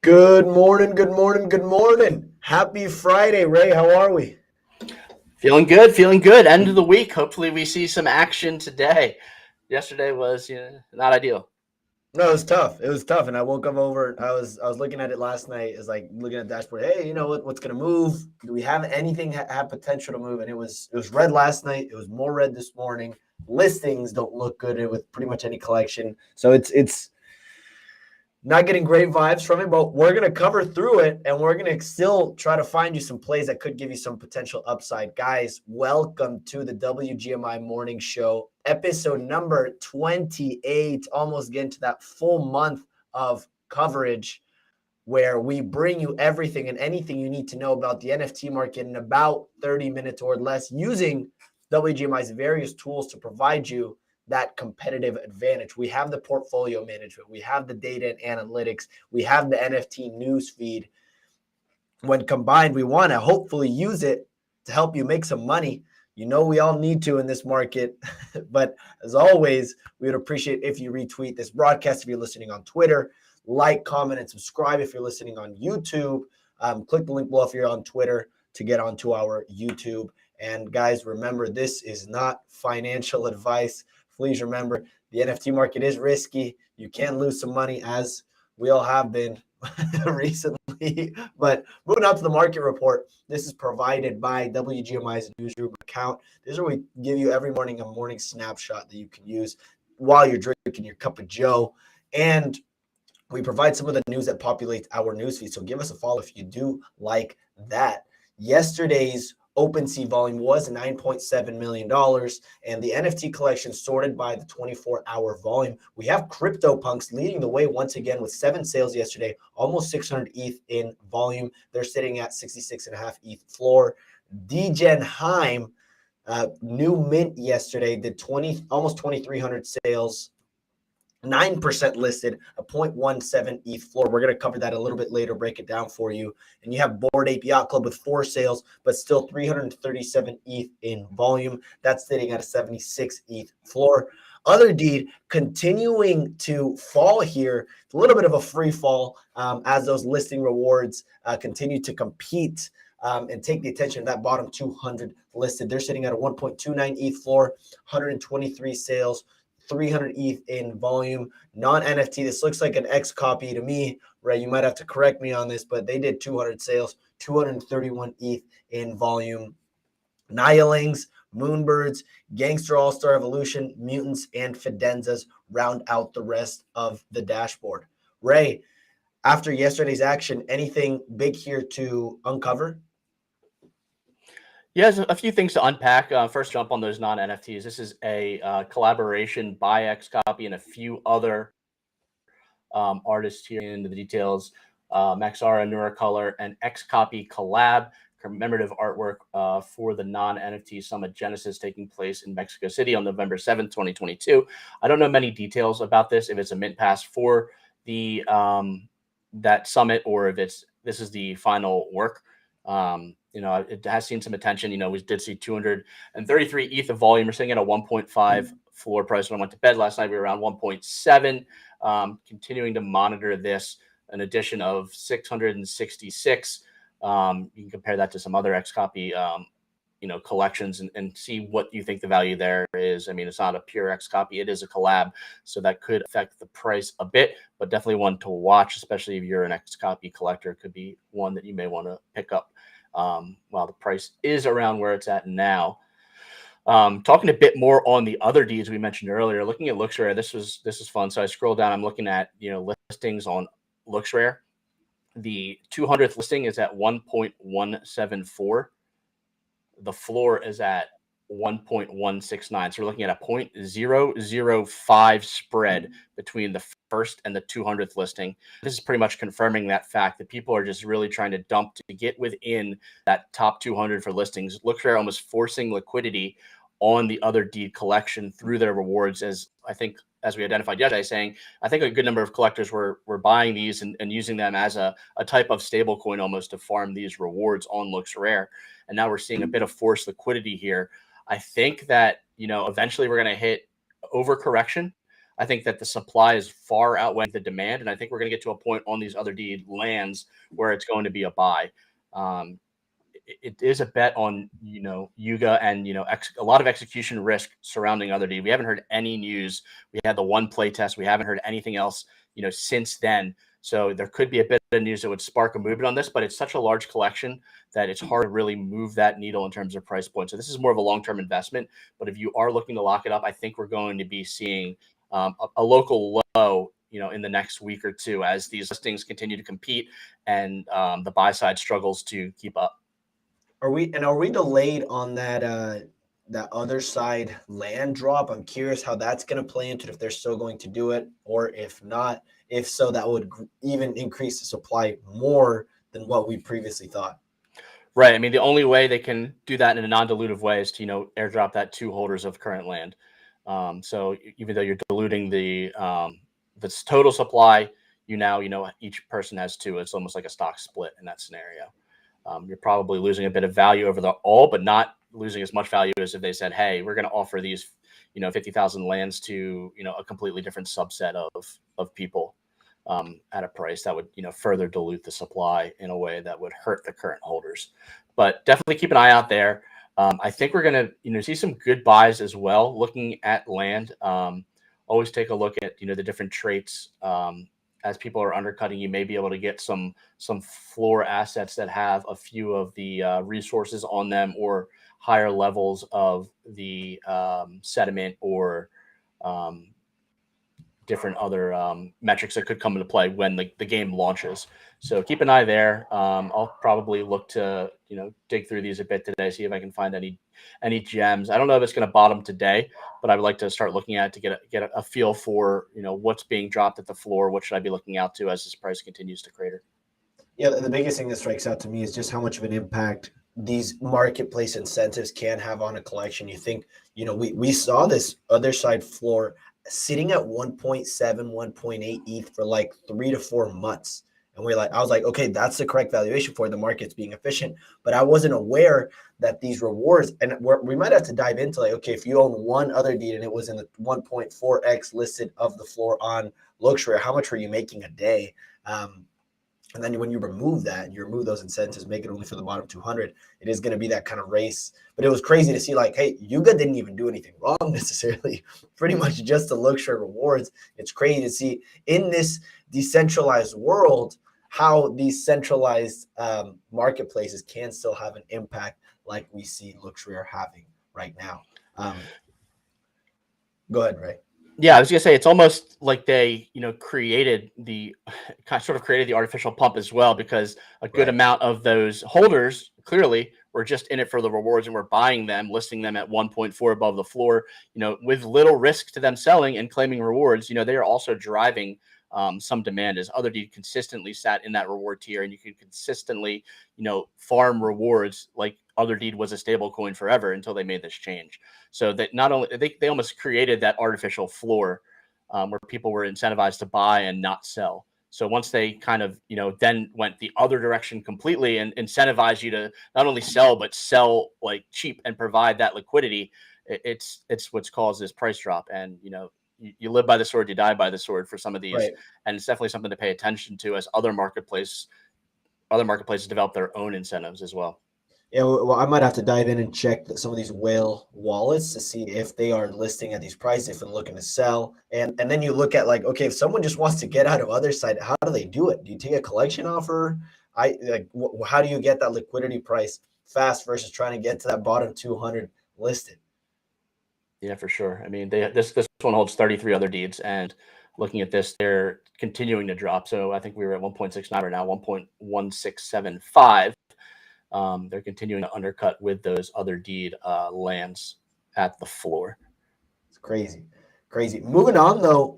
Good morning, good morning, good morning. Happy Friday, Ray. How are we? Feeling good, feeling good. End of the week. Hopefully we see some action today. Yesterday was not ideal. No, it was tough. It was tough. And I woke up I was looking at it last night. It's like looking at the dashboard. Hey, you know what's gonna move? Do we have anything have potential to move? And it was red last night. It was more red this morning. Listings don't look good with pretty much any collection. So it's not getting great vibes from it, but we're going to cover through it, and we're going to still try to find you some plays that could give you some potential upside. Guys, welcome to the WGMI Morning Show, episode number 28, almost getting to that full month of coverage where we bring you everything and anything you need to know about the NFT market in about 30 minutes or less, using WGMI's various tools to provide you that competitive advantage. We have the portfolio management, we have the data and analytics, we have the NFT news feed. When combined, we want to hopefully use it to help you make some money. You know, we all need to in this market. But as always, we would appreciate if you retweet this broadcast if you're listening on Twitter, like, comment, and subscribe if you're listening on YouTube. Click the link below if you're on Twitter to get onto our YouTube. And guys, remember, this is not financial advice. Please remember, the NFT market is risky. You can lose some money, as we all have been recently. But moving on to the market report, this is provided by WGMI's newsroom account. This is where we give you every morning a morning snapshot that you can use while you're drinking your cup of joe. And we provide some of the news that populates our newsfeed. So give us a follow if you do like that. Yesterday's OpenSea volume was $9.7 million, and the NFT collection sorted by the 24-hour volume. We have CryptoPunks leading the way once again with 7 sales yesterday, almost 600 ETH in volume. They're sitting at 66.5 ETH floor. Degen Heim, new mint yesterday, did almost 2,300 sales. 9% listed, a 0.17 ETH floor. We're going to cover that a little bit later, break it down for you. And you have Bored Ape Yacht Club with 4 sales, but still 337 ETH in volume. That's sitting at a 76 ETH floor. Other Deed continuing to fall here. It's a little bit of a free fall as those listing rewards continue to compete and take the attention of that bottom 200 listed. They're sitting at a 1.29 ETH floor, 123 sales, 300 ETH in volume. Non-NFT, this looks like an XCopy to me, Ray, you might have to correct me on this, but they did 200 sales, 231 ETH in volume. Nihilings, Moonbirds, Gangster All-Star Evolution, Mutants, and Fidenzas round out the rest of the dashboard. Ray, after yesterday's action, anything big here to uncover? Yeah, there's a few things to unpack. First, jump on those non-NFTs. This is a collaboration by XCopy and a few other artists here into the details. Maxara, Neuracolor, and XCopy Collab, commemorative artwork for the non-NFT Summit Genesis taking place in Mexico City on November 7th, 2022. I don't know many details about this, if it's a mint pass for the that summit or if this is the final work. It has seen some attention. We did see 233 ETH of volume. We're sitting at a 1.5 floor price. When I went to bed last night, we were around 1.7. Continuing to monitor this, an addition of 666. You can compare that to some other XCopy, collections and see what you think the value there is. I mean, it's not a pure XCopy. It is a collab. So that could affect the price a bit, but definitely one to watch, especially if you're an XCopy collector. It could be one that you may want to pick up while the price is around where it's at now. Talking a bit more on the other deeds we mentioned earlier, looking at LooksRare, this is fun. So I scroll down, I'm looking at, listings on LooksRare. The 200th listing is at 1.174. The floor is at 1.169. So we're looking at a 0.005 spread between the first and the 200th listing. This is pretty much confirming that fact that people are just really trying to dump to get within that top 200 for listings. LooksRare almost forcing liquidity on the other deed collection through their rewards, as we identified yesterday, saying I think a good number of collectors were buying these and using them as a type of stable coin almost to farm these rewards on LooksRare. And now we're seeing a bit of forced liquidity here. I think that, eventually we're going to hit overcorrection. I think that the supply is far outweighing the demand. And I think we're going to get to a point on these other deed lands where it's going to be a buy. It is a bet on, Yuga and, a lot of execution risk surrounding other deed. We haven't heard any news. We had the one play test. We haven't heard anything else, since then. So there could be a bit of news that would spark a movement on this, but it's such a large collection that it's hard to really move that needle in terms of price point. So this is more of a long-term investment, but if you are looking to lock it up, I think we're going to be seeing a local low, in the next week or two as these listings continue to compete and the buy side struggles to keep up. Are we delayed on that other side land drop? I'm curious how that's going to play into it, if they're still going to do it, or if not. If so, that would even increase the supply more than what we previously thought. Right. I mean, the only way they can do that in a non-dilutive way is to, airdrop that to holders of current land. So even though you're diluting the total supply, each person has two. It's almost like a stock split in that scenario. You're probably losing a bit of value over the all, but not losing as much value as if they said, hey, we're going to offer these, 50,000 lands to, a completely different subset of people at a price that would, further dilute the supply in a way that would hurt the current holders. But definitely keep an eye out there. I think we're going to, see some good buys as well. Looking at land, always take a look at, the different traits. As people are undercutting, you may be able to get some floor assets that have a few of the resources on them or higher levels of the sediment or different other metrics that could come into play when the game launches. So keep an eye there. I'll probably look to, dig through these a bit today, see if I can find any gems. I don't know if it's going to bottom today, but I would like to start looking at it to get a feel for, what's being dropped at the floor. What should I be looking out to as this price continues to crater? Yeah, the biggest thing that strikes out to me is just how much of an impact these marketplace incentives can have on a collection. You think, we saw this other side floor sitting at 1.7, 1.8 ETH for like 3 to 4 months. And I was like, okay, that's the correct valuation for the market's being efficient. But I wasn't aware that these rewards, and we might have to dive into okay, if you own one other deed and it was in the 1.4x listed of the floor on LooksRare, how much were you making a day? And then when you remove that, you remove those incentives, make it only for the bottom 200, it is going to be that kind of race. But it was crazy to see, like, hey, Yuga didn't even do anything wrong necessarily, pretty much just the luxury rewards. It's crazy to see in this decentralized world how these centralized marketplaces can still have an impact like we see luxury are having right now. Go ahead, Ray. Yeah, I was gonna say it's almost like they, created the sort of created the artificial pump as well, because a good Right. amount of those holders clearly were just in it for the rewards and were buying them, listing them at 1.4 above the floor, with little risk to them selling and claiming rewards. They are also driving some demand, as other deed consistently sat in that reward tier, and you could consistently, farm rewards like other deed was a stable coin forever until they made this change. So that not only they almost created that artificial floor where people were incentivized to buy and not sell. So once they kind of, then went the other direction completely and incentivized you to not only sell, but sell like cheap and provide that liquidity, it's what's caused this price drop. And, you live by the sword, you die by the sword for some of these. Right. And it's definitely something to pay attention to as other marketplaces develop their own incentives as well. Yeah, well, I might have to dive in and check some of these whale wallets to see if they are listing at these prices, if they're looking to sell. And then you look at, like, okay, if someone just wants to get out of other side, how do they do it? Do you take a collection offer? How do you get that liquidity price fast versus trying to get to that bottom 200 listed? Yeah, for sure. I mean, this one holds 33 other deeds, and looking at this, they're continuing to drop. So I think we were at 1.69 right now, 1.1675. They're continuing to undercut with those other deed lands at the floor. It's crazy. Crazy. Moving on, though,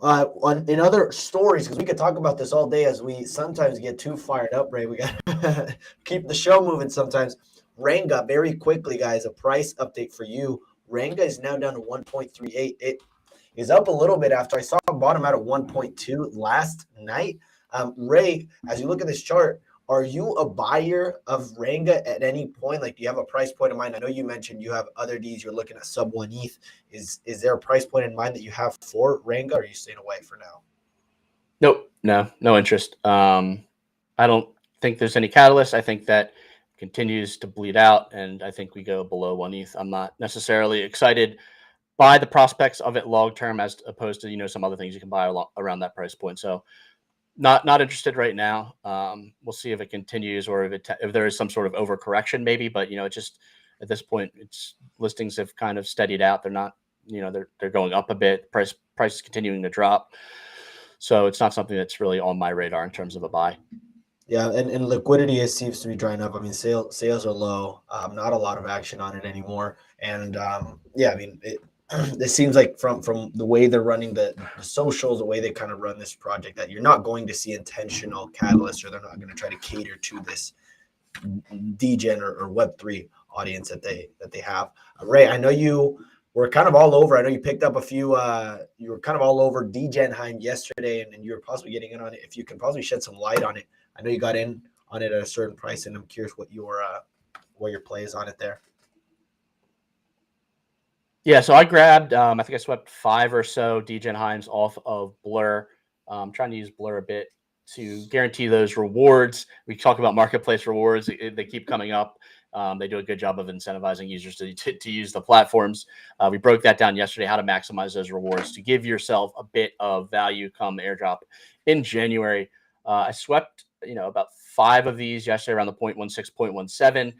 in other stories, because we could talk about this all day as we sometimes get too fired up, Ray. We got to keep the show moving sometimes. Renga, very quickly, guys, a price update for you. Renga is now down to 1.38. It is up a little bit after I saw it bottom out at 1.2 last night. Ray, as you look at this chart, are you a buyer of Renga at any point? Like, do you have a price point in mind? I know you mentioned you have other Ds. You're looking at sub 1 ETH. Is there a price point in mind that you have for Renga, or are you staying away for now? Nope, no interest. I don't think there's any catalyst. I think that continues to bleed out, and I think we go below 1 ETH. I'm not necessarily excited by the prospects of it long term, as opposed to some other things you can buy around that price point. So not interested right now. We'll see if it continues, or if there is some sort of overcorrection maybe. But it just at this point, it's listings have kind of steadied out. They're not, they're going up a bit. Price is continuing to drop. So it's not something that's really on my radar in terms of a buy. Yeah, and liquidity seems to be drying up. I mean, sales are low. Not a lot of action on it anymore. And yeah, I mean, it seems like from the way they're running the socials, the way they kind of run this project, that you're not going to see intentional catalysts, or they're not going to try to cater to this DGen or Web3 audience that they have. Ray, I know you were kind of all over. I know you picked up a few. You were kind of all over DGenheim yesterday, and you were possibly getting in on it. If you can possibly shed some light on it. I know you got in on it at a certain price, and I'm curious what your play is on it there. Yeah, so I grabbed, I think I swept 5 or so DGenheims off of Blur. I'm trying to use Blur a bit to guarantee those rewards. We talk about marketplace rewards. They keep coming up. They do a good job of incentivizing users to use the platforms. We broke that down yesterday, how to maximize those rewards to give yourself a bit of value come airdrop in January. I swept, about 5 of these yesterday around the 0.16, 0.17.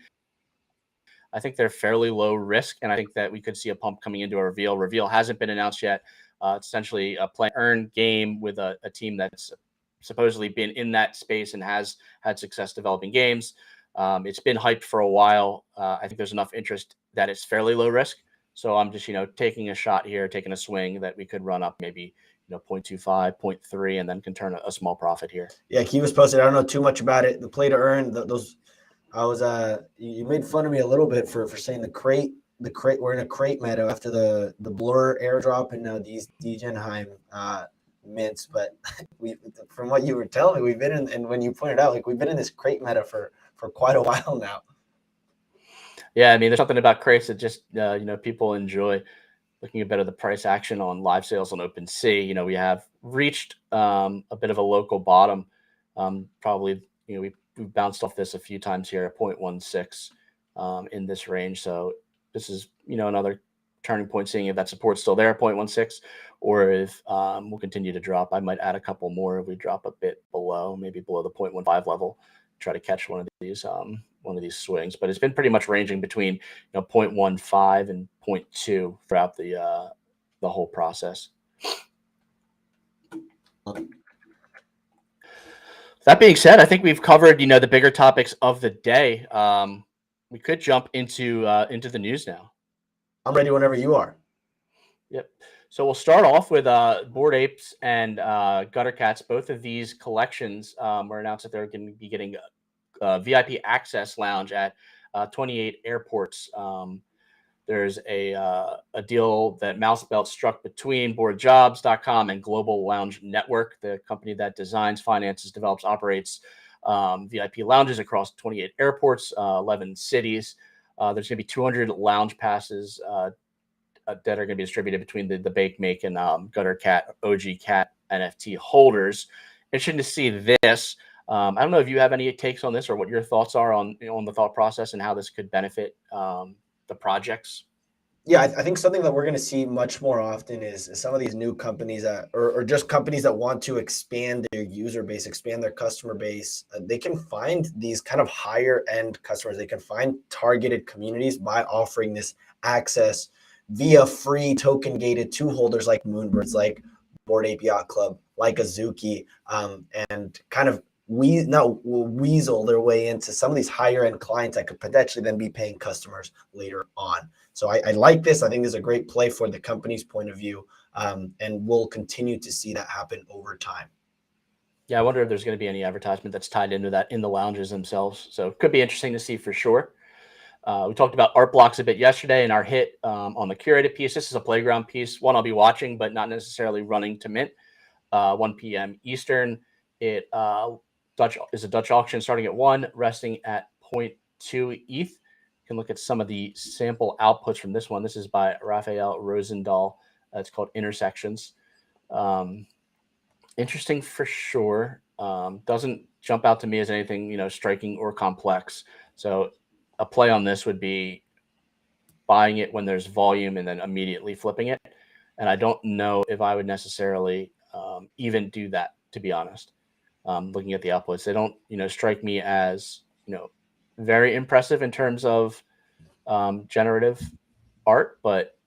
I think they're fairly low risk, and I think that we could see a pump coming into a reveal. Reveal hasn't been announced yet. It's essentially a play earn game with a team that's supposedly been in that space and has had success developing games. It's been hyped for a while. I think there's enough interest that it's fairly low risk. So I'm just, taking a shot here, taking a swing that we could run up maybe 0.25, 0.3, and then can turn a small profit here. Yeah, he was posted. I don't know too much about it. The play to earn, those. I was you made fun of me a little bit for saying the crate. We're in a crate meta after the Blur airdrop and now these DGenheim mints. But from what you were telling me, we've been in, and when you pointed out, like, we've been in this crate meta for quite a while now. Yeah, I mean, there's something about crates that just people enjoy. Looking a bit of the price action on live sales on OpenSea, we have reached a bit of a local bottom. Probably we've bounced off this a few times here at 0.16 in this range. So this is, another turning point, seeing if that support's still there at 0.16 or if we'll continue to drop. I might add a couple more if we drop a bit below, maybe below the 0.15 level, try to catch one of these swings. But it's been pretty much ranging between 0.15 and 0.2 throughout the whole process. That being said, I think we've covered the bigger topics of the day. We could jump into the news now. I'm ready whenever you are. Yep. So we'll start off with Bored Apes and Gutter Cats. Both of these collections were announced that they're going to be getting a VIP access lounge at 28 airports. There's a deal that Mousebelt struck between BoredJobs.com and Global Lounge Network, the company that designs, finances, develops, operates VIP lounges across 28 airports, 11 cities. There's going to be 200 lounge passes that are going to be distributed between the Bake Make and Gutter Cat, OG Cat NFT holders. Interesting to see this. I don't know if you have any takes on this or what your thoughts are on the thought process and how this could benefit the projects. Yeah, I think something that we're going to see much more often is some of these new companies that, or just companies that want to expand their user base, expand their customer base. They can find these kind of higher end customers. They can find targeted communities by offering this access via free token gated to holders like Moonbirds, like Bored Ape Yacht Club, like Azuki, and kind of weasel their way into some of these higher end clients that could potentially then be paying customers later on. So I like this. I think this is a great play for the company's point of view, and we'll continue to see that happen over time. Yeah, I wonder if there's going to be any advertisement that's tied into that in the lounges themselves. So it could be interesting to see for sure. We talked about art blocks a bit yesterday in our hit on the curated piece. This is a playground piece, one I'll be watching, but not necessarily running to mint. 1 p.m. Eastern. It is a Dutch auction starting at 1, resting at 0.2 ETH. You can look at some of the sample outputs from this one. This is by Raphael Rosendahl. It's called Intersections. Interesting for sure. Doesn't jump out to me as anything, striking or complex. So a play on this would be buying it when there's volume and then immediately flipping it. And I don't know if I would necessarily even do that, to be honest. Looking at the outputs, they don't, strike me as, very impressive in terms of generative art, but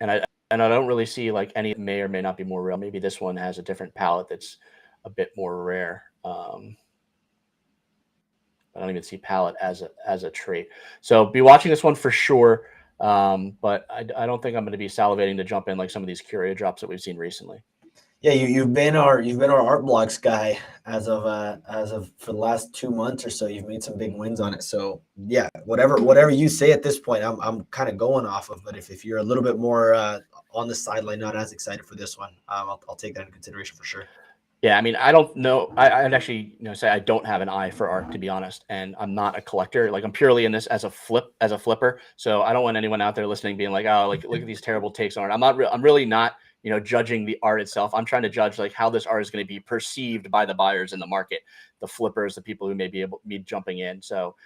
I don't really see like any may or may not be more real. Maybe this one has a different palette that's a bit more rare. I don't even see palette as a trait. So be watching this one for sure. But I don't think I'm going to be salivating to jump in like some of these curio drops that we've seen recently. Yeah, you've been our art blocks guy as of for the last 2 months or so. You've made some big wins on it. So yeah, whatever you say at this point, I'm kind of going off of. But if you're a little bit more on the sideline, not as excited for this one, I'll take that into consideration for sure. Yeah, I mean, I don't know. I'd actually, say I don't have an eye for art, to be honest, and I'm not a collector. Like I'm purely in this as a flipper. So I don't want anyone out there listening being like, oh, like look at these terrible takes on art. I'm really not, judging the art itself. I'm trying to judge like how this art is going to be perceived by the buyers in the market, the flippers, the people who may be jumping in. So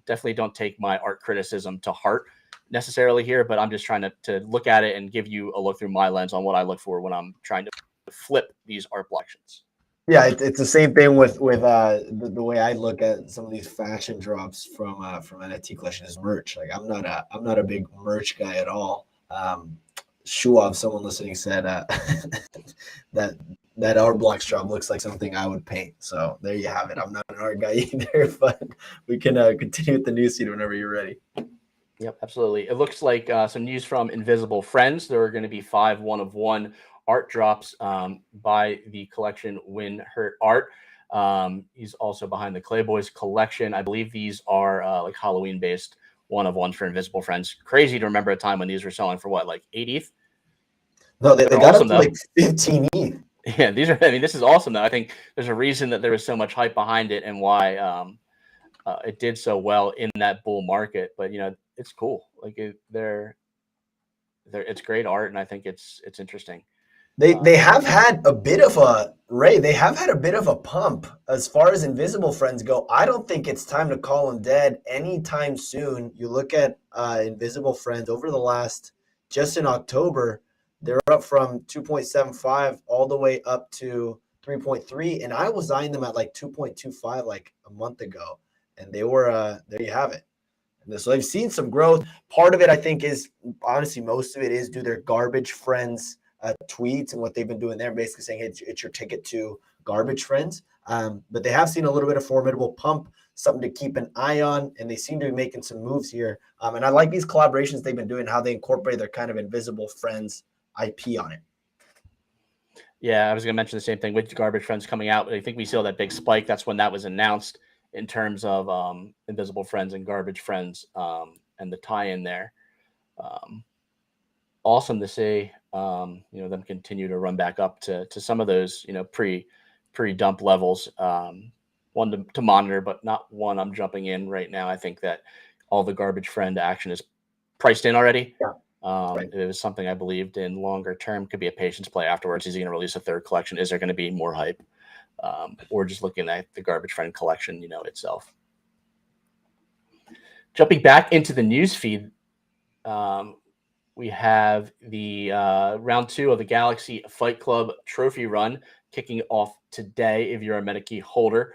definitely don't take my art criticism to heart necessarily here, but I'm just trying to look at it and give you a look through my lens on what I look for when I'm trying to flip these art collections. Yeah, it's the same thing with the way I look at some of these fashion drops from NFT Collections merch. Like I'm not a big merch guy at all. Shuab, someone listening said that art blocks drop looks like something I would paint. So there you have it. I'm not an art guy either, but we can continue with the news feed whenever you're ready. Yep, absolutely. It looks like some news from Invisible Friends. There are going to be 5 1-of-1 art drops by the collection Win Hurt Art. He's also behind the Clayboys collection. I believe these are like Halloween based 1-of-1s for Invisible Friends. Crazy to remember a time when these were selling for what, like 8 ETH? No, they got awesome, up to like 15 ETH. Yeah, this is awesome though. I think there's a reason that there was so much hype behind it and why it did so well in that bull market. But it's cool. Like it's great art, and I think it's interesting. They have had a bit of a Ray. They have had a bit of a pump as far as Invisible Friends go. I don't think it's time to call them dead anytime soon. You look at Invisible Friends over the last, just in October, they're up from 2.75 all the way up to 3.3, and I was eyeing them at like 2.25 like a month ago, and they were there. You have it. So they've seen some growth. Part of it, I think, is honestly most of it is due to their garbage friends tweets and what they've been doing there, basically saying, hey, it's your ticket to garbage friends. But they have seen a little bit of formidable pump, something to keep an eye on, and they seem to be making some moves here. And I like these collaborations they've been doing, how they incorporate their kind of invisible friends IP on it. Yeah, I was going to mention the same thing with the garbage friends coming out. I think we saw that big spike. That's when that was announced in terms of invisible friends and garbage friends and the tie-in there. Awesome to see, them continue to run back up to some of those, pre-dump levels. One to monitor, but not one I'm jumping in right now. I think that all the garbage friend action is priced in already. Yeah. Right. It was something I believed in longer term. Could be a patience play afterwards. Is he going to release a third collection? Is there going to be more hype? Or just looking at the garbage friend collection, itself. Jumping back into the news feed, we have the round 2 of the Galaxy Fight Club Trophy Run kicking off today. If you're a MetaKey holder,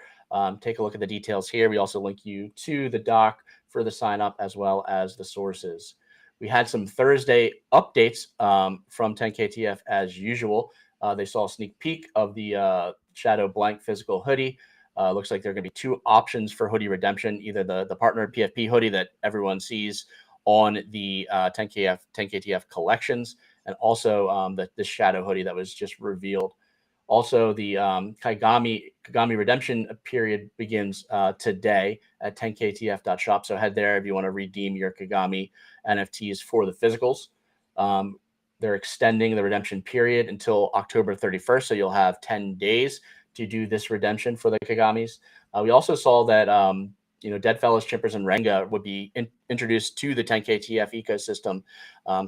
take a look at the details here. We also link you to the doc for the sign up as well as the sources. We had some Thursday updates from 10KTF as usual. They saw a sneak peek of the Shadow Blank physical hoodie. Looks like there are going to be 2 options for hoodie redemption, either the partner PFP hoodie that everyone sees on the 10KTF collections, and also the Shadow hoodie that was just revealed. Also, the Kagami redemption period begins today at 10ktf.shop. So head there if you want to redeem your Kagami NFTs for the physicals. They're extending the redemption period until October 31st. So you'll have 10 days to do this redemption for the Kagamis. We also saw that DeadFilms, Chimpers, and Renga would be introduced to the 10KTF ecosystem.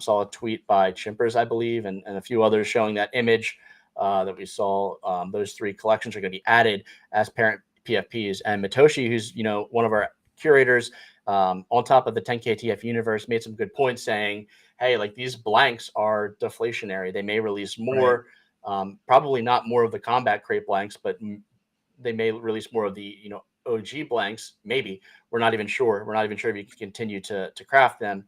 Saw a tweet by Chimpers, I believe, and a few others showing that image that we saw. Those 3 collections are going to be added as parent PFPs. And Matoshi, who's one of our curators on top of the 10KTF universe, made some good points saying, hey, like these blanks are deflationary. They may release more, probably not more of the combat crate blanks, but they may release more of the OG blanks. Maybe. We're not even sure. We're not even sure if you can continue to craft them,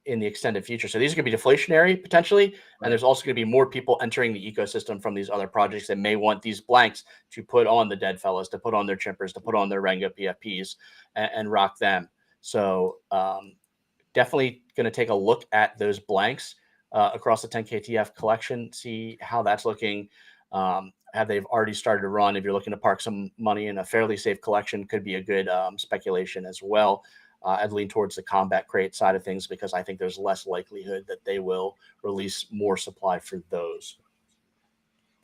in the extended future. So these are going to be deflationary potentially. And there's also going to be more people entering the ecosystem from these other projects that may want these blanks to put on the Deadfellas, to put on their Chimpers, to put on their Renga PFPs and rock them. So definitely going to take a look at those blanks across the 10KTF collection, see how that's looking. Have they've already started to run? If you're looking to park some money in a fairly safe collection, could be a good speculation as well. I'd lean towards the combat crate side of things because I think there's less likelihood that they will release more supply for those.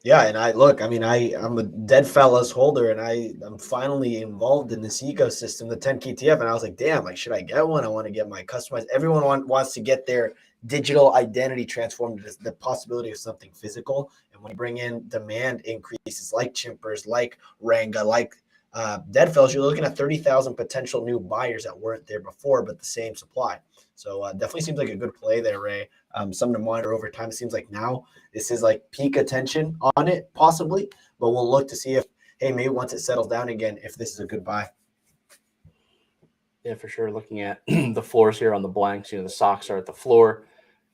Yeah, and I'm a Deadfellas holder, and I'm finally involved in this ecosystem, the 10KTF, and I was like, damn, like, should I get one? I want to get my customized. Everyone wants to get their digital identity transformed into the possibility of something physical. And when you bring in demand increases like Chimpers, like Renga, like Deadfellas, you're looking at 30,000 potential new buyers that weren't there before, but the same supply. So definitely seems like a good play there, Ray. Something to monitor over time. It seems like now this is like peak attention on it, possibly, but we'll look to see if, hey, maybe once it settles down again, if this is a good buy. Yeah, for sure. Looking at the floors here on the blanks, the socks are at the floor.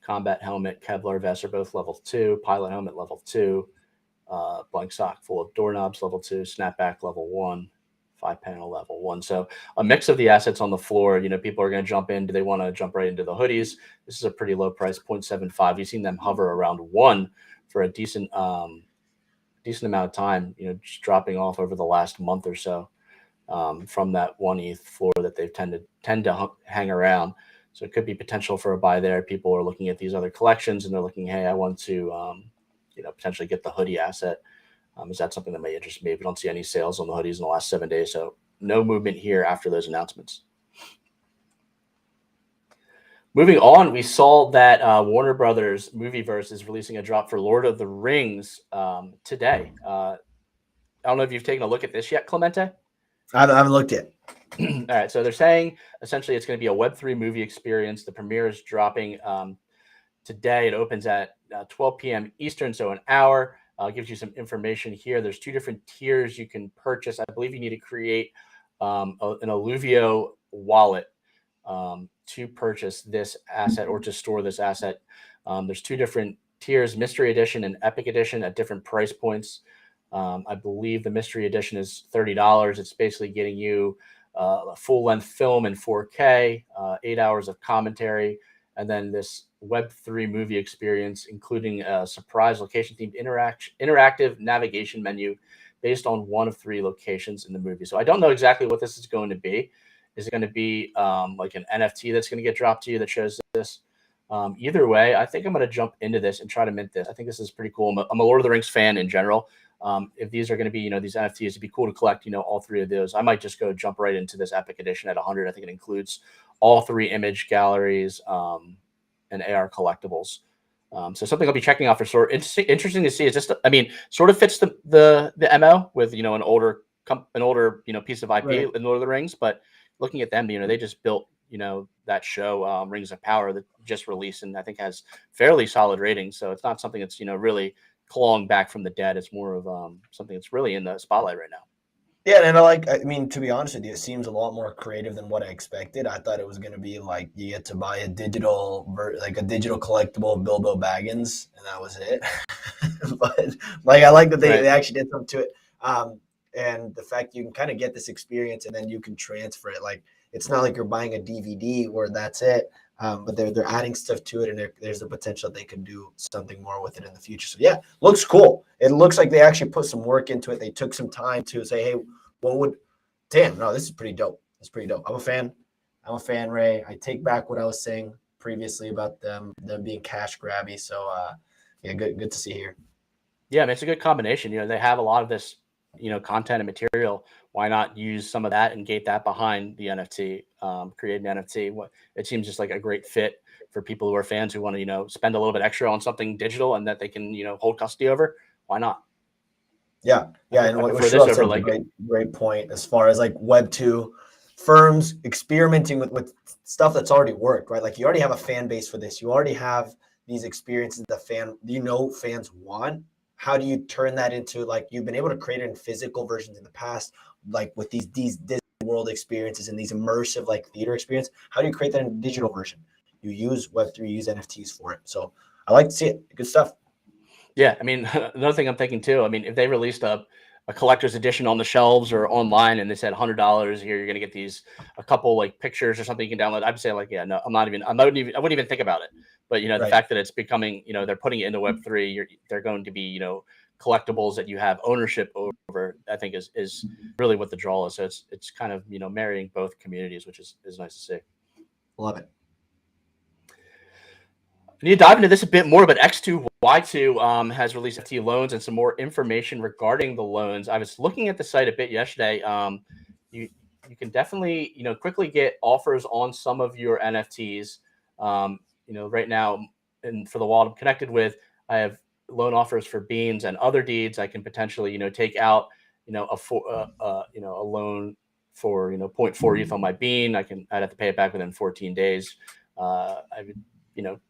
Combat helmet, Kevlar vest are both level 2. Pilot helmet level 2. Blank sock full of doorknobs level 2. Snapback level 1. 5-panel level 1. So a mix of the assets on the floor. People are going to jump in. Do they want to jump right into the hoodies? This is a pretty low price, 0.75. You've seen them hover around 1 for a decent amount of time. Just dropping off over the last month or so. From that 1 ETH floor that they've tend to hang around. So it could be potential for a buy there. People are looking at these other collections and they're looking, hey, I want to, potentially get the hoodie asset. Is that something that may interest me? We don't see any sales on the hoodies in the last 7 days. So no movement here after those announcements. Moving on, we saw that Warner Brothers Movieverse is releasing a drop for Lord of the Rings today. I don't know if you've taken a look at this yet, Clemente. I haven't looked yet. All right, so they're saying essentially it's going to be a Web3 movie experience. The premiere is dropping today. It opens at 12 p.m. Eastern, so an hour. Gives you some information here. There's 2 different tiers you can purchase. I believe you need to create an Alluvio wallet to purchase this asset or to store this asset. There's 2 different tiers, Mystery Edition and Epic Edition, at different price points. I believe the Mystery Edition is $30. It's basically getting you a full-length film in 4K, 8 hours of commentary, and then this Web3 movie experience, including a surprise location-themed interactive navigation menu based on 1 of 3 locations in the movie. So I don't know exactly what this is going to be. Is it going to be like an NFT that's going to get dropped to you that shows this? Either way, I think I'm going to jump into this and try to mint this. I think this is pretty cool. I'm a Lord of the Rings fan in general. If these are going to be, these NFTs, it'd be cool to collect, all 3 of those. I might just go jump right into this Epic Edition at 100. I think it includes all 3 image galleries and AR collectibles. So something I'll be checking out for sure. Interesting to see. It's just, sort of fits the MO with, an older piece of IP Right. in Lord of the Rings. But looking at them, they just built, that show Rings of Power that just released and I think has fairly solid ratings. So it's not something that's, really clawing back from the dead. It's more of something that's really in the spotlight right now. Yeah, and to be honest with you, it seems a lot more creative than what I expected. I thought it was going to be like you get to buy a digital collectible of Bilbo Baggins, and that was it. But I like that they actually did something to it. And the fact you can kind of get this experience and then you can transfer it. Like it's not like you're buying a DVD where that's it. But they're adding stuff to it, and there's the potential they can do something more with it in the future. So yeah, looks cool. It looks like they actually put some work into it. They took some time to say, hey, this is pretty dope. It's pretty dope. I'm a fan, Ray. I take back what I was saying previously about them being cash grabby. So yeah, good to see here. Yeah, it's a good combination. They have a lot of this, content and material. Why not use some of that and gate that behind the NFT, create an NFT? It seems just like a great fit for people who are fans who want to, spend a little bit extra on something digital and that they can, hold custody over. Why not? Yeah. And what Sherelle said was a great point as far as like Web2 firms experimenting with stuff that's already worked, right? Like you already have a fan base for this. You already have these experiences that fans want. How do you turn that into, like, you've been able to create it in physical versions in the past, like with these Disney World experiences and these immersive like theater experience? How do you create that in a digital version? You use Web3, you use NFTs for it. So I like to see it. Good stuff. Yeah, another thing I'm thinking too, if they released a collector's edition on the shelves or online and they said $100 here, you're going to get a couple like pictures or something you can download, I'd say like, yeah, no, I wouldn't even think about it. But, the fact that it's becoming, they're putting it into Web3, they're going to be, collectibles that you have ownership over, I think is really what the draw is. So it's kind of, marrying both communities, which is nice to see. Love it. I need to dive into this a bit more, but X2Y2 has released NFT loans and some more information regarding the loans. I was looking at the site a bit yesterday. You can definitely, quickly get offers on some of your NFTs. Right now, and for the wallet I'm connected with, I have loan offers for beans and other deeds. I can potentially, take out, a loan for, 0.4 ETH on my bean. I'd have to pay it back within 14 days. I would,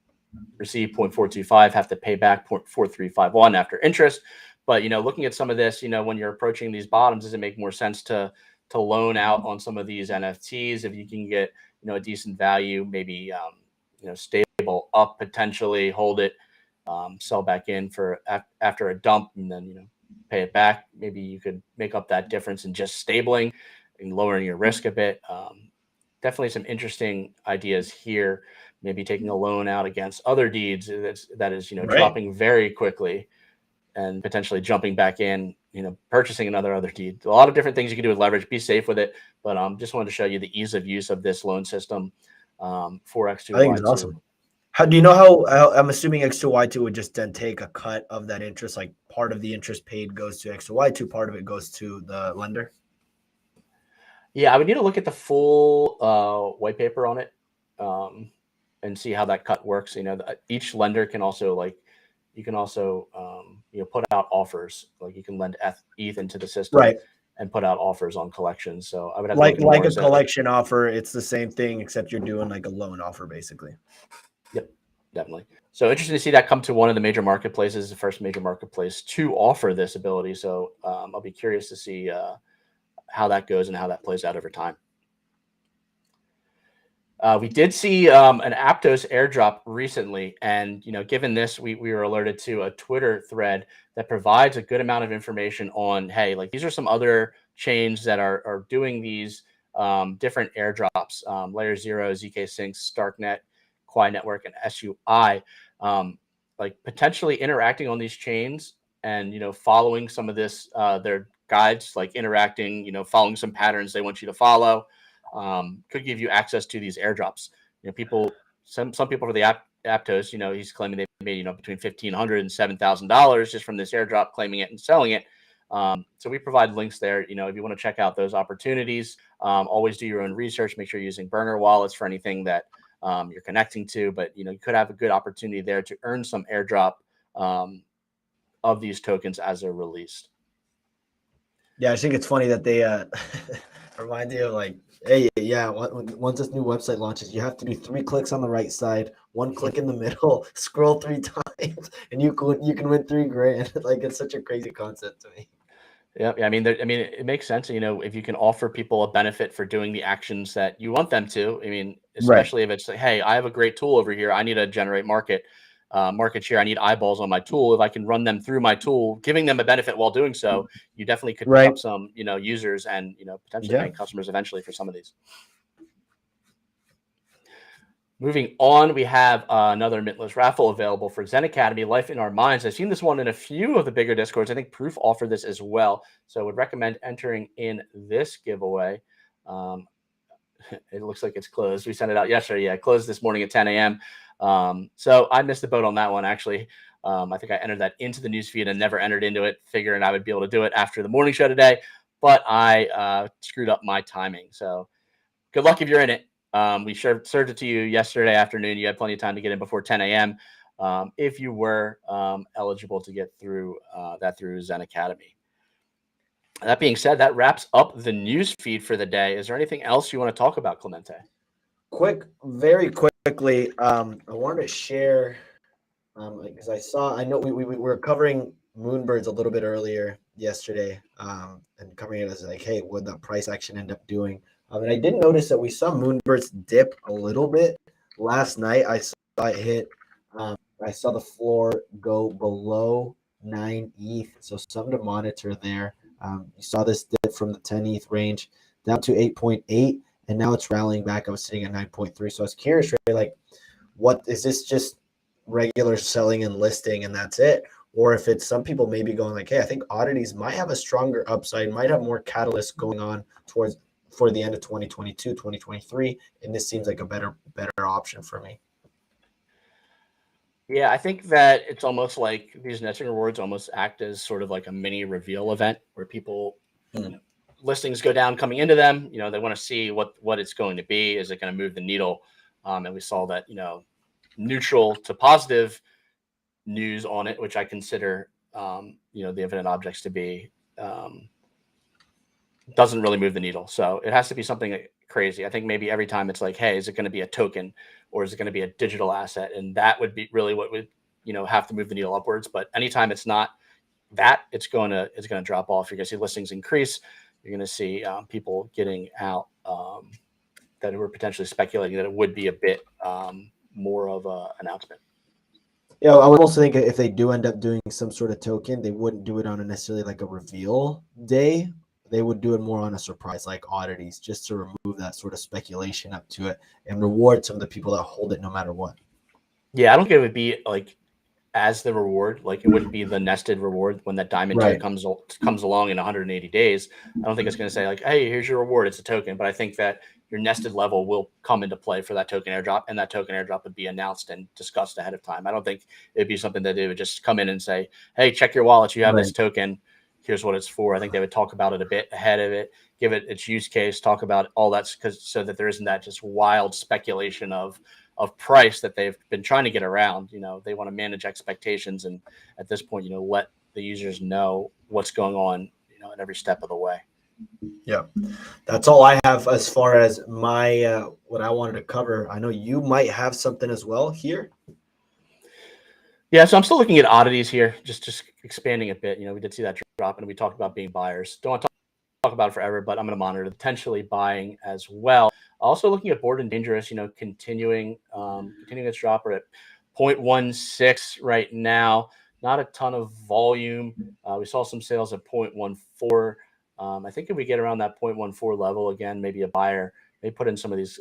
receive 0.425, have to pay back 0.4351 after interest. But, looking at some of this, when you're approaching these bottoms, does it make more sense to loan out on some of these NFTs if you can get, a decent value, maybe, stable up, potentially hold it, sell back in for after a dump and then, pay it back. Maybe you could make up that difference in just stabling and lowering your risk a bit. Definitely some interesting ideas here. Maybe taking a loan out against other deeds that is dropping very quickly and potentially jumping back in, purchasing another other deed. A lot of different things you can do with leverage. Be safe with it. But just wanted to show you the ease of use of this loan system for X2Y2. I think it's awesome. How do you know how I'm assuming X2Y2 would just then take a cut of that interest, like part of the interest paid goes to X2Y2, part of it goes to the lender? Yeah, I would need to look at the full white paper on it. and see how that cut works. Each lender can also you can also put out offers. Like you can lend ETH into the system, Right. and put out offers on collections. So I would have to look Like more a collection offer. It's the same thing, except you're doing like a loan offer, basically. Yep, definitely. So interesting to see that come to one of the major marketplaces, the first major marketplace to offer this ability. So I'll be curious to see how that goes and how that plays out over time. We did see an Aptos airdrop recently, and given this, we were alerted to a Twitter thread that provides a good amount of information on, hey, like these are some other chains that are doing these different airdrops, Layer 0, ZK Syncs, Starknet, Quai Network, and SUI, like potentially interacting on these chains and following some of this their guides, like interacting, following some patterns they want you to follow. Could give you access to these airdrops. Some people for the Aptos, he's claiming they made between $1,500 and $7,000 just from this airdrop, claiming it and selling it. So we provide links there. If you want to check out those opportunities, always do your own research. Make sure you're using burner wallets for anything that you're connecting to. But you could have a good opportunity there to earn some airdrop of these tokens as they're released. Yeah, I think it's funny that they remind you of like, hey, yeah, once this new website launches, you have to do 3 clicks on the right side, 1 click in the middle, scroll 3 times, and you can win $3,000. Like, it's such a crazy concept to me. Yeah, I mean, it makes sense. If you can offer people a benefit for doing the actions that you want them to. I mean, especially if it's like, hey, I have a great tool over here. I need to generate market share. I need eyeballs on my tool. If I can run them through my tool, giving them a benefit while doing so, you definitely could pick up some, users and potentially paying customers eventually for some of these. Moving on, we have another Mintless raffle available for Zen Academy, Life in Our Minds. I've seen this one in a few of the bigger Discords. I think Proof offered this as well. So I would recommend entering in this giveaway. It looks like it's closed. We sent it out yesterday. Yeah, it closed this morning at 10 a.m. So I missed the boat on that one, actually. I think I entered that into the newsfeed and never entered into it, figuring I would be able to do it after the morning show today. But I screwed up my timing. So good luck if you're in it. We served it to you yesterday afternoon. You had plenty of time to get in before 10 a.m. If you were eligible to get through that through Zen Academy. That being said, that wraps up the news feed for the day. Is there anything else you want to talk about, Clemente? Very quickly, I wanted to share because I know we were covering Moonbirds a little bit earlier yesterday, and covering it as like, hey, what the price action end up doing? And I did notice that we saw Moonbirds dip a little bit last night. I saw it hit. I saw the floor go below 9 ETH, so something to monitor there. You saw this dip from the 10 ETH range down to 8.8, and now it's rallying back. I was sitting at 9.3, so I was curious, really, like, what is this? Just regular selling and listing, and that's it? Or if it's some people maybe going like, hey, I think oddities might have a stronger upside, might have more catalysts going on for the end of 2022, 2023, and this seems like a better option for me. Yeah, I think that it's almost like these nesting rewards almost act as sort of like a mini reveal event where people listings go down coming into them. They want to see what it's going to be. Is it going to move the needle? And we saw that neutral to positive news on it, which I consider the infinite objects to be. Doesn't really move the needle. So it has to be something crazy. I think maybe every time it's like, hey, is it going to be a token or is it going to be a digital asset? And that would be really what would, have to move the needle upwards. But anytime it's not that, it's going to drop off. You're going to see listings increase. You're going to see people getting out that were potentially speculating that it would be a bit more of an announcement. Yeah, I would also think if they do end up doing some sort of token, they wouldn't do it on necessarily like a reveal day. They would do it more on a surprise, like oddities, just to remove that sort of speculation up to it and reward some of the people that hold it no matter what. Yeah, I don't think it would be like as the reward. Like it wouldn't be the nested reward when that diamond tier comes along in 180 days. I don't think it's going to say like, hey, here's your reward. It's a token. But I think that your nested level will come into play for that token airdrop, and that token airdrop would be announced and discussed ahead of time. I don't think it'd be something that they would just come in and say, hey, check your wallet. You have this token. Here's what it's for. I think they would talk about it a bit ahead of it, give it its use case, talk about all that so that there isn't that just wild speculation of, of price that they've been trying to get around. They want to manage expectations, and at this point, let the users know what's going on, at every step of the way. Yeah, that's all I have as far as my what I wanted to cover. I know you might have something as well here. Yeah, so I'm still looking at oddities here, just expanding a bit. We did see that drop, and we talked about being buyers. Don't want to talk about it forever, but I'm going to monitor potentially buying as well. Also looking at Bored and Dangerous, continuing its drop. We're at 0.16 right now. Not a ton of volume. We saw some sales at 0.14. I think if we get around that 0.14 level again, maybe a buyer may put in some of these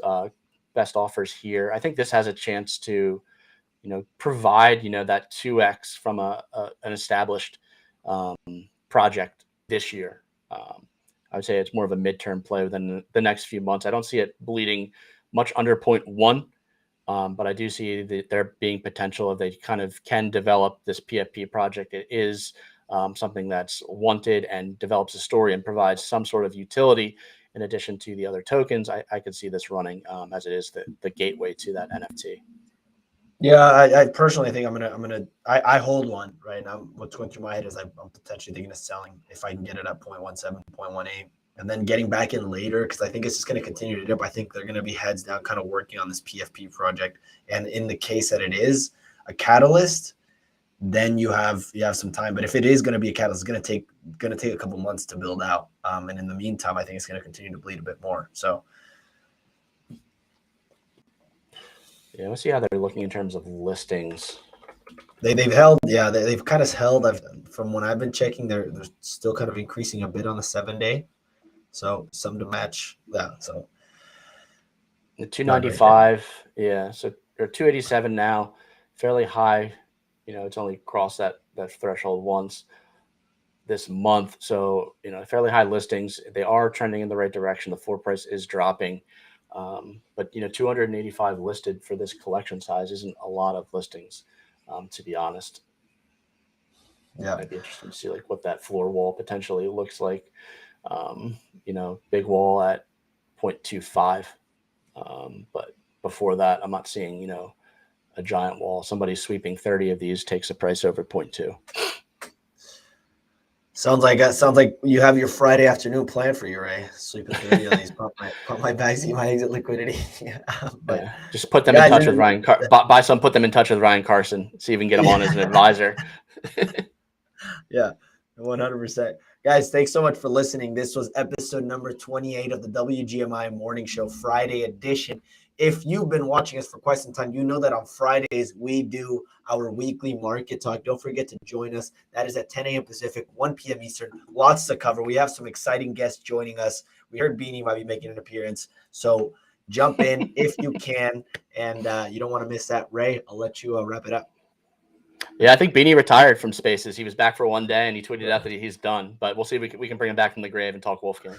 best offers here. I think this has a chance to provide, that 2x from an established project this year. I would say it's more of a midterm play within the next few months. I don't see it bleeding much under 0.1, but I do see there being potential if they kind of can develop this PFP project. It is something that's wanted and develops a story and provides some sort of utility in addition to the other tokens. I could see this running as it is the gateway to that NFT. Yeah, I personally think I hold one right now. What's going through my head is I'm potentially thinking of selling if I can get it at 0.17, 0.18, and then getting back in later because I think it's just going to continue to dip. I think they're going to be heads down, kind of working on this PFP project. And in the case that it is a catalyst, then you have some time. But if it is going to be a catalyst, it's going to take a couple months to build out. And in the meantime, I think it's going to continue to bleed a bit more. So. Yeah, let's see how they're looking in terms of listings. They've held, yeah, they've kind of held. From when I've been checking, they're still kind of increasing a bit on the 7-day, so some to match that. So the 295, yeah, so they're 287 now, fairly high. It's only crossed that threshold once this month, so fairly high listings. They are trending in the right direction. The floor price is dropping. But 285 listed for this collection size isn't a lot of listings, to be honest. Yeah, I'd be interested to see what that floor wall potentially looks like. Big wall at 0.25, but before that, I'm not seeing a giant wall. Somebody sweeping 30 of these takes a price over 0.2. Sounds like you have your Friday afternoon plan for you, Ray. Sleeping 30 of these, pump my bags, see my exit liquidity. But yeah, just put them in touch with Ryan. Buy some, put them in touch with Ryan Carson. See if we can get him on as an advisor. Yeah, 100%. Guys, thanks so much for listening. This was episode number 28 of the WGMI Morning Show Friday edition. If you've been watching us for quite some time, you know that on Fridays we do our weekly market talk. Don't forget to join us. That is at 10 a.m. Pacific, 1 p.m. Eastern. Lots to cover. We have some exciting guests joining us. We heard Beanie might be making an appearance. So jump in if you can, and you don't want to miss that. Ray, I'll let you wrap it up. Yeah, I think Beanie retired from Spaces. He was back for one day, and he tweeted out that he's done. But we'll see if we can bring him back from the grave and talk Wolfgang.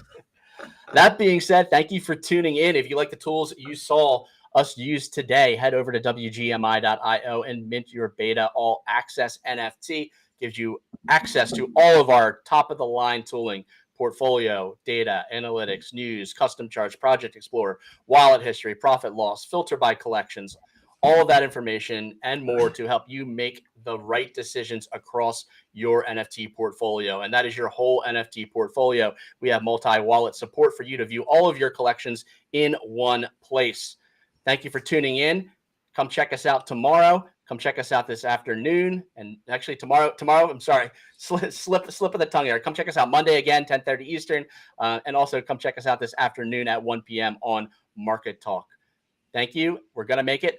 That being said, thank you for tuning in. If you like the tools you saw us use today, head over to WGMI.io and mint your beta all access NFT. Gives you access to all of our top-of-the-line tooling, portfolio, data, analytics, news, custom charts, project explorer, wallet history, profit loss, filter by collections, all of that information and more to help you make the right decisions across your NFT portfolio. And that is your whole NFT portfolio. We have multi-wallet support for you to view all of your collections in one place. Thank you for tuning in. Come check us out tomorrow. Come check us out this afternoon. And actually tomorrow, I'm sorry, slip of the tongue here. Come check us out Monday again, 10:30 Eastern. And also come check us out this afternoon at 1 p.m. on Market Talk. Thank you. We're going to make it.